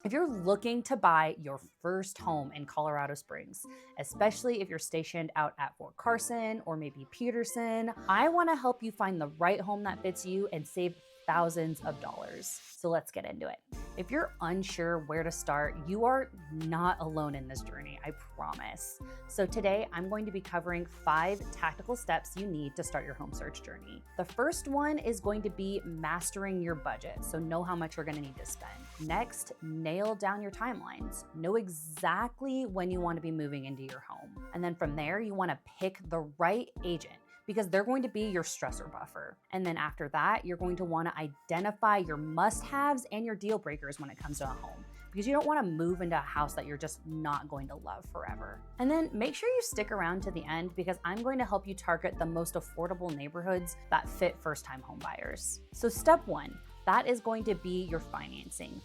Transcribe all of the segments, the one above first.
If you're looking to buy your first home in Colorado Springs, especially if you're stationed out at Fort Carson or maybe Peterson, I want to help you find the right home that fits you and save thousands of dollars. So let's get into it. If you're unsure where to start, you are not alone in this journey, I promise. So today I'm going to be covering 5 tactical steps you need to start your home search journey. The first one is going to be mastering your budget, so know how much you're going to need to spend. Next, nail down your timelines. Know exactly when you want to be moving into your home. And then from there, you want to pick the right agent, because they're going to be your stressor buffer. And then after that, you're going to want to identify your must-haves and your deal breakers when it comes to a home, because you don't want to move into a house that you're just not going to love forever. And then make sure you stick around to the end, because I'm going to help you target the most affordable neighborhoods that fit first-time home buyers. So step 1, that is going to be your financing.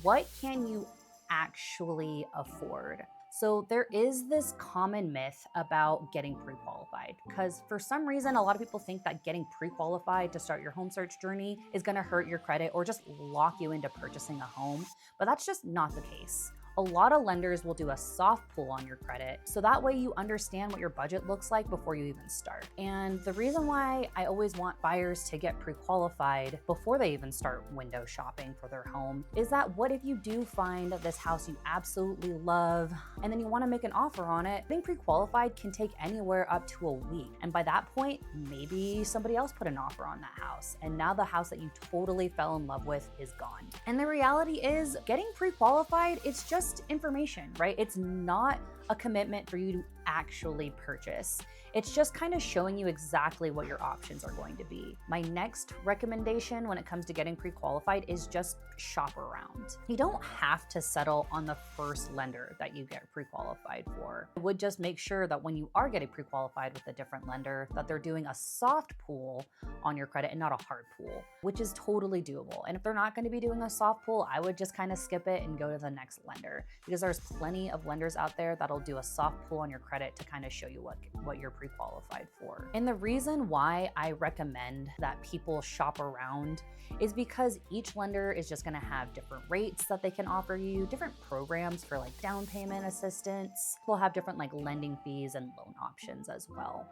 What can you actually afford? So there is this common myth about getting pre-qualified, because for some reason, a lot of people think that getting pre-qualified to start your home search journey is gonna hurt your credit or just lock you into purchasing a home, but that's just not the case. A lot of lenders will do a soft pull on your credit, so that way you understand what your budget looks like before you even start. And the reason why I always want buyers to get pre-qualified before they even start window shopping for their home is that what if you do find this house you absolutely love, and then you want to make an offer on it? Being pre-qualified can take anywhere up to a week. And by that point, maybe somebody else put an offer on that house, and now the house that you totally fell in love with is gone. And the reality is, getting pre-qualified, it's just information, right? It's not a commitment for you to actually purchase. It's just kind of showing you exactly what your options are going to be. My next recommendation when it comes to getting pre-qualified is just shop around. You don't have to settle on the first lender that you get pre-qualified for. I would just make sure that when you are getting pre-qualified with a different lender, that they're doing a soft pull on your credit and not a hard pull, which is totally doable. And if they're not going to be doing a soft pull, I would just kind of skip it and go to the next lender, because there's plenty of lenders out there that'll do a soft pull on your credit to kind of show you what you're pre-qualified for. And the reason why I recommend that people shop around is because each lender is just going to have different rates that they can offer you, different programs for like down payment assistance. They'll have different like lending fees and loan options as well.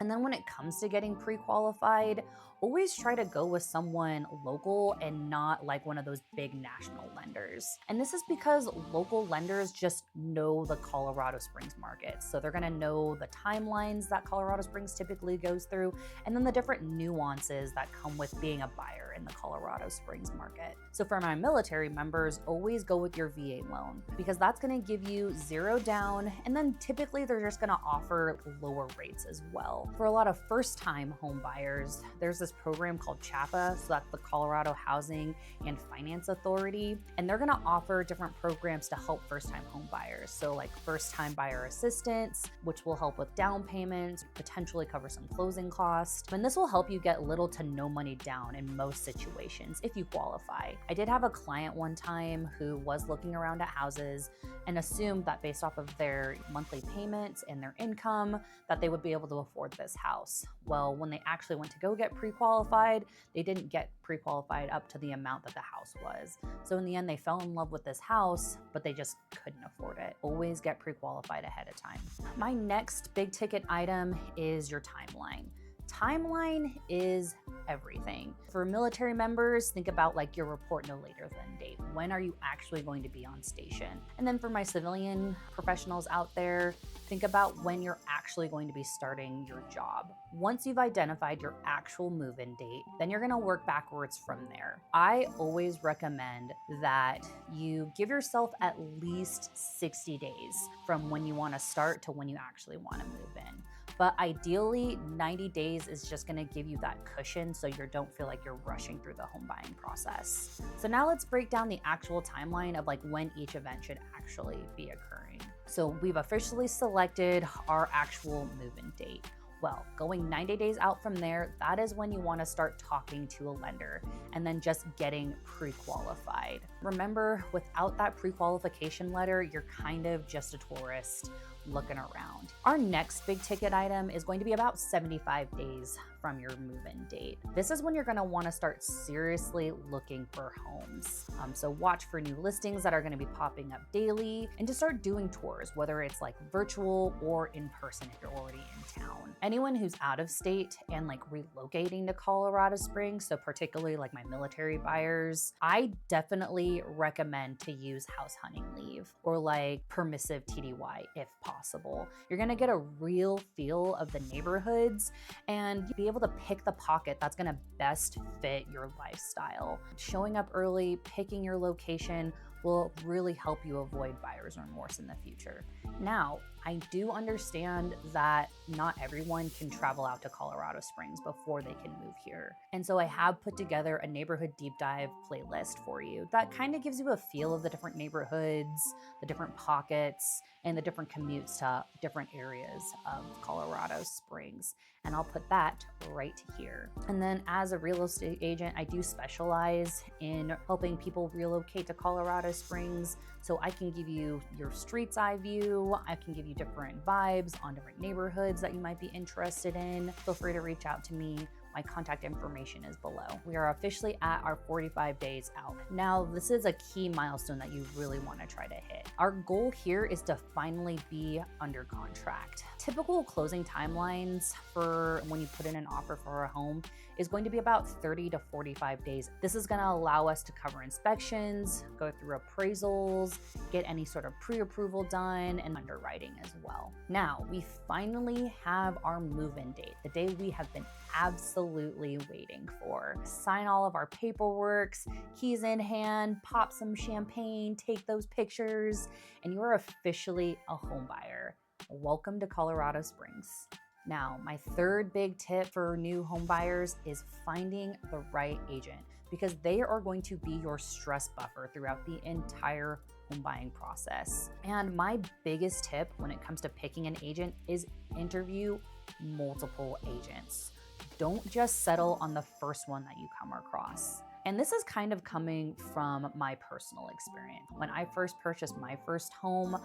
And then when it comes to getting pre-qualified, always try to go with someone local and not like one of those big national lenders. And this is because local lenders just know the Colorado Springs market. So they're gonna know the timelines that Colorado Springs typically goes through, and then the different nuances that come with being a buyer in the Colorado Springs market. So for my military members, always go with your VA loan, because that's gonna give you 0 down, and then typically they're just gonna offer lower rates as well. For a lot of first-time home buyers, there's this program called CHAPA, so that's the Colorado Housing and Finance Authority, and they're gonna offer different programs to help first-time home buyers. So like first-time buyer assistance, which will help with down payments, potentially cover some closing costs, and this will help you get little to no money down in most situations if you qualify. I did have a client one time who was looking around at houses and assumed that based off of their monthly payments and their income that they would be able to afford this house. Well, when they actually went to go get pre-qualified, they didn't get pre-qualified up to the amount that the house was. So in the end, they fell in love with this house, but they just couldn't afford it. Always get pre-qualified ahead of time. My next big ticket item is your timeline. Timeline is everything. For military members, think about like your report no later than date. When are you actually going to be on station? And then for my civilian professionals out there, think about when you're actually going to be starting your job. Once you've identified your actual move-in date, then you're gonna work backwards from there. I always recommend that you give yourself at least 60 days from when you wanna start to when you actually wanna move in. But ideally, 90 days is just gonna give you that cushion so you don't feel like you're rushing through the home buying process. So now let's break down the actual timeline of like when each event should actually be occurring. So we've officially selected our actual move-in date. Well, going 90 days out from there, that is when you want to start talking to a lender and then just getting pre-qualified. Remember, without that pre-qualification letter, you're kind of just a tourist looking around. Our next big ticket item is going to be about 75 days from your move-in date. This is when you're going to want to start seriously looking for homes. So watch for new listings that are going to be popping up daily, and to start doing tours, whether it's like virtual or in person if you're already in town. Anyone who's out of state and like relocating to Colorado Springs, so particularly like my military buyers, I definitely recommend to use house hunting leave or like permissive TDY if possible. You're going to get a real feel of the neighborhoods and be able to pick the pocket that's going to best fit your lifestyle. Showing up early, picking your location will really help you avoid buyer's remorse in the future. Now, I do understand that not everyone can travel out to Colorado Springs before they can move here. And so I have put together a neighborhood deep dive playlist for you that kind of gives you a feel of the different neighborhoods, the different pockets, and the different commutes to different areas of Colorado Springs. And I'll put that right here. And then as a real estate agent, I do specialize in helping people relocate to Colorado Springs. So I can give you your street's eye view. I can give you different vibes on different neighborhoods that you might be interested in. Feel free to reach out to me. My contact information is below. We are officially at our 45 days out. Now, this is a key milestone that you really want to try to hit. Our goal here is to finally be under contract. Typical closing timelines for when you put in an offer for a home is going to be about 30 to 45 days. This is going to allow us to cover inspections, go through appraisals, get any sort of pre-approval done, and underwriting as well. Now, we finally have our move-in date, the day we have been absolutely waiting for. Sign all of our paperwork, keys in hand, pop some champagne, take those pictures, and you are officially a home buyer. Welcome to Colorado Springs. Now, my third big tip for new home buyers is finding the right agent, because they are going to be your stress buffer throughout the entire home buying process. And my biggest tip when it comes to picking an agent is interview multiple agents. Don't just settle on the first one that you come across. And this is kind of coming from my personal experience. When I first purchased my first home,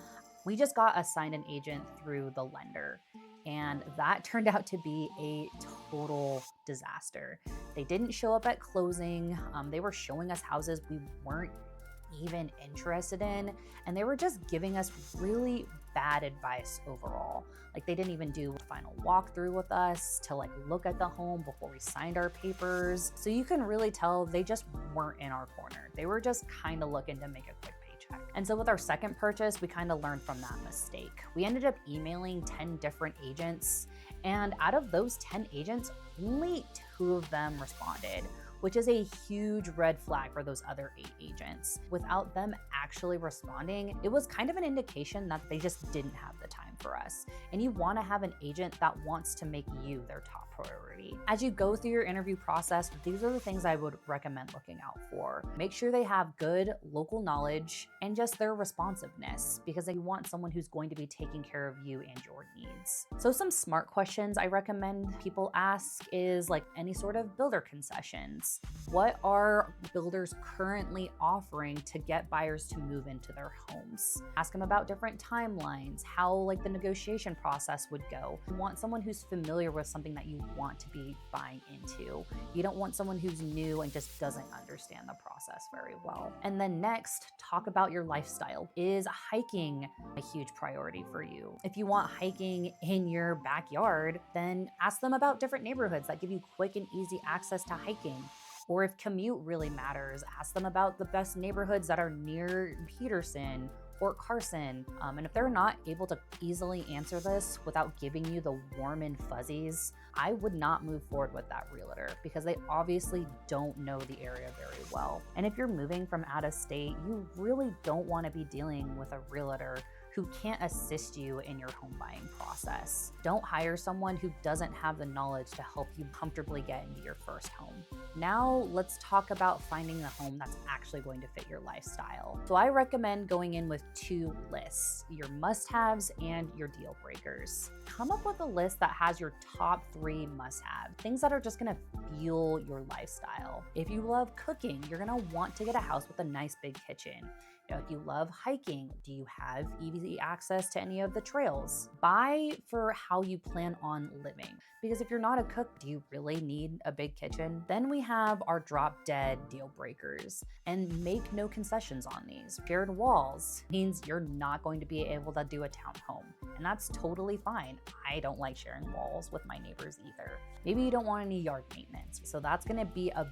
we just got assigned an agent through the lender. And that turned out to be a total disaster. They didn't show up at closing. They were showing us houses we weren't even interested in. And they were just giving us really bad advice overall. Like, they didn't even do a final walkthrough with us to like look at the home before we signed our papers. So you can really tell they just weren't in our corner. They were just kind of looking to make a quick paycheck. And so with our second purchase, we kind of learned from that mistake. We ended up emailing 10 different agents, and out of those 10 agents, only 2 of them responded, which is a huge red flag for those other 8 agents. Without them actually responding, it was kind of an indication that they just didn't have the time for us. And you want to have an agent that wants to make you their top priority. As you go through your interview process, these are the things I would recommend looking out for. Make sure they have good local knowledge and just their responsiveness, because you want someone who's going to be taking care of you and your needs. So some smart questions I recommend people ask is like any sort of builder concessions. What are builders currently offering to get buyers to move into their homes? Ask them about different timelines, how like the negotiation process would go. You want someone who's familiar with something that you want to be buying into. You don't want someone who's new and just doesn't understand the process very well. And then next, talk about your lifestyle. Is hiking a huge priority for you? If you want hiking in your backyard, then ask them about different neighborhoods that give you quick and easy access to hiking. Or if commute really matters, ask them about the best neighborhoods that are near Peterson, Fort Carson. And if they're not able to easily answer this without giving you the warm and fuzzies, I would not move forward with that realtor, because they obviously don't know the area very well. And if you're moving from out of state, you really don't want to be dealing with a realtor who can't assist you in your home buying process. Don't hire someone who doesn't have the knowledge to help you comfortably get into your first home. Now let's talk about finding the home that's actually going to fit your lifestyle. So I recommend going in with 2 lists, your must-haves and your deal breakers. Come up with a list that has your top 3 must-have, things that are just gonna fuel your lifestyle. If you love cooking, you're gonna want to get a house with a nice big kitchen. If you love hiking, do you have easy access to any of the trails? Buy for how you plan on living. Because if you're not a cook, do you really need a big kitchen? Then we have our drop dead deal breakers, and make no concessions on these. Shared walls means you're not going to be able to do a townhome, and that's totally fine. I don't like sharing walls with my neighbors either. Maybe you don't want any yard maintenance, so that's gonna be a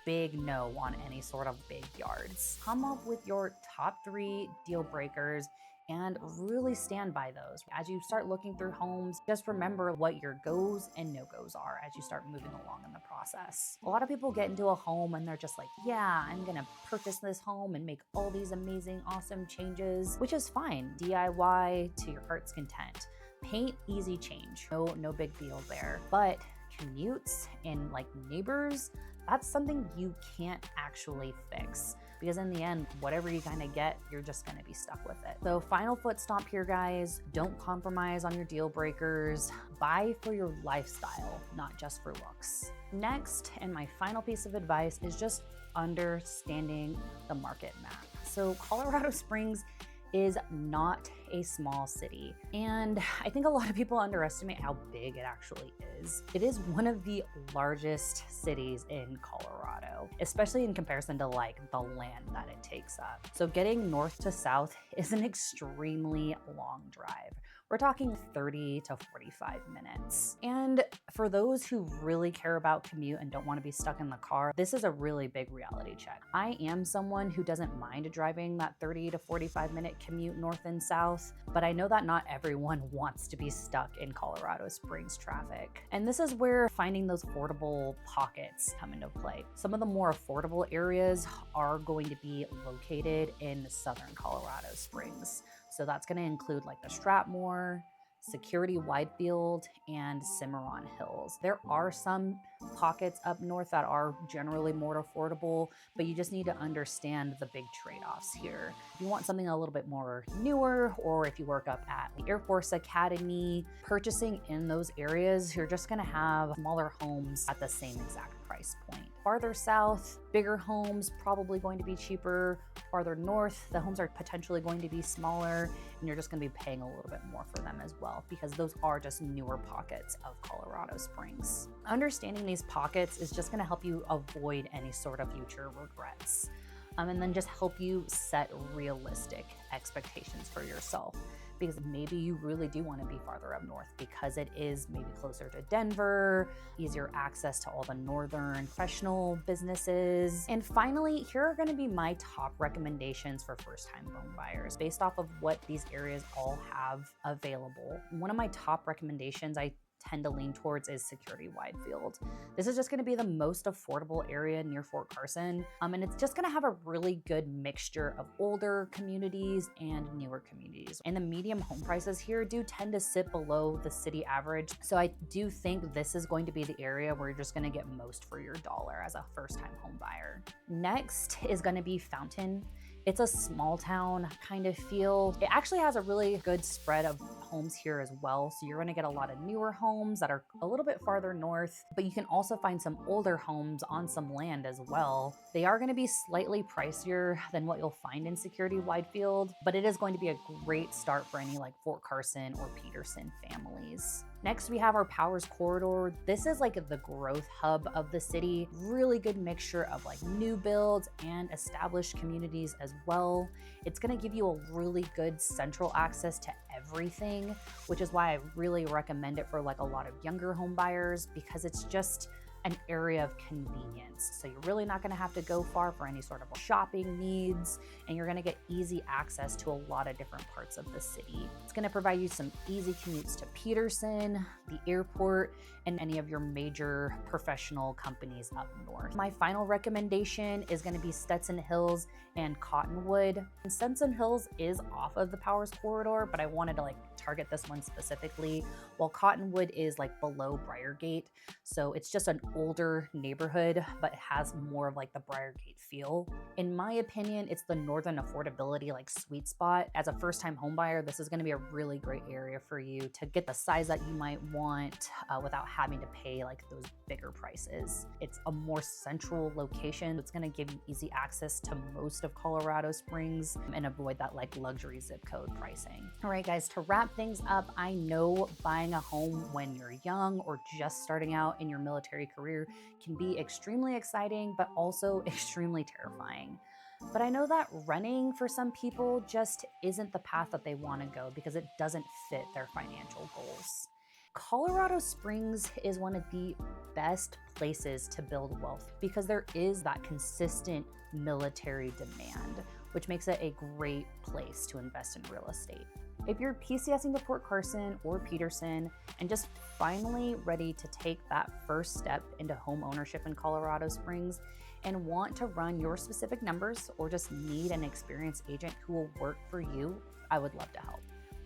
big no on any sort of big yards. Come up with your top 3 deal breakers and really stand by those. As you start looking through homes, just remember what your goes and no-goes are as you start moving along in the process. A lot of people get into a home and they're just like, yeah, I'm gonna purchase this home and make all these amazing, awesome changes, which is fine. DIY to your heart's content. Paint, easy change. No big deal there. But commutes and like neighbors, that's something you can't actually fix, because in the end, whatever you kind of get, you're just going to be stuck with it. So final foot stomp here, guys. Don't compromise on your deal breakers. Buy for your lifestyle, not just for looks. Next, and my final piece of advice, is just understanding the market map. So Colorado Springs is not a small city, and I think a lot of people underestimate how big it actually is. It is one of the largest cities in Colorado, especially in comparison to like the land that it takes up. So getting north to south is an extremely long drive. We're talking 30 to 45 minutes. And for those who really care about commute and don't want to be stuck in the car, this is a really big reality check. I am someone who doesn't mind driving that 30 to 45 minute commute north and south, but I know that not everyone wants to be stuck in Colorado Springs traffic. And this is where finding those affordable pockets come into play. Some of the more affordable areas are going to be located in southern Colorado Springs. So that's going to include like the Strathmore, Security-Widefield, and Cimarron Hills. There are some pockets up north that are generally more affordable, but you just need to understand the big trade-offs here. If you want something a little bit more newer, or if you work up at the Air Force Academy, purchasing in those areas, you're just going to have smaller homes at the same exact price point. Farther south, bigger homes, probably going to be cheaper. Farther north, the homes are potentially going to be smaller, and you're just going to be paying a little bit more for them as well, because those are just newer pockets of Colorado Springs. Understanding these pockets is just going to help you avoid any sort of future regrets, and then just help you set realistic expectations for yourself. Because maybe you really do want to be farther up north because it is maybe closer to Denver, easier access to all the northern professional businesses. And finally, here are going to be my top recommendations for first-time home buyers based off of what these areas all have available. One of my top recommendations I tend to lean towards is Security-Widefield. This is just going to be the most affordable area near Fort Carson, and it's just going to have a really good mixture of older communities and newer communities. And the medium home prices here do tend to sit below the city average, so I do think this is going to be the area where you're just going to get most for your dollar as a first-time home buyer. Next is going to be Fountain. It's a small town kind of feel. It actually has a really good spread of homes here as well. So you're gonna get a lot of newer homes that are a little bit farther north, but you can also find some older homes on some land as well. They are gonna be slightly pricier than what you'll find in Security-Widefield, but it is going to be a great start for any like Fort Carson or Peterson families. Next, we have our Powers Corridor. This is like the growth hub of the city. Really good mixture of like new builds and established communities as well. It's gonna give you a really good central access to everything, which is why I really recommend it for like a lot of younger home buyers, because it's just an area of convenience. So you're really not going to have to go far for any sort of shopping needs, and you're going to get easy access to a lot of different parts of the city. It's going to provide you some easy commutes to Peterson, the airport, and any of your major professional companies up north. My final recommendation is going to be Stetson Hills and Cottonwood. And Stetson Hills is off of the Powers Corridor, but I wanted to like target this one specifically, while Cottonwood is like below Briargate. So it's just an older neighborhood, but it has more of like the Briargate feel. In my opinion, it's the northern affordability like sweet spot. As a first-time homebuyer, this is going to be a really great area for you to get the size that you might want without having to pay like those bigger prices. It's a more central location. It's going to give you easy access to most of Colorado Springs and avoid that like luxury zip code pricing. All right, guys, to wrap things up, I know buying a home when you're young or just starting out in your military career can be extremely exciting, but also extremely terrifying. But I know that renting for some people just isn't the path that they want to go because it doesn't fit their financial goals. Colorado Springs is one of the best places to build wealth because there is that consistent military demand, which makes it a great place to invest in real estate. If you're PCSing to Fort Carson or Peterson and just finally ready to take that first step into home ownership in Colorado Springs and want to run your specific numbers or just need an experienced agent who will work for you, I would love to help.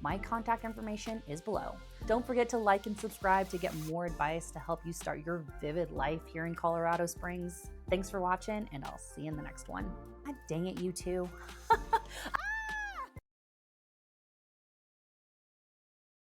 My contact information is below. Don't forget to like and subscribe to get more advice to help you start your vivid life here in Colorado Springs. Thanks for watching, and I'll see you in the next one. God dang it, you two.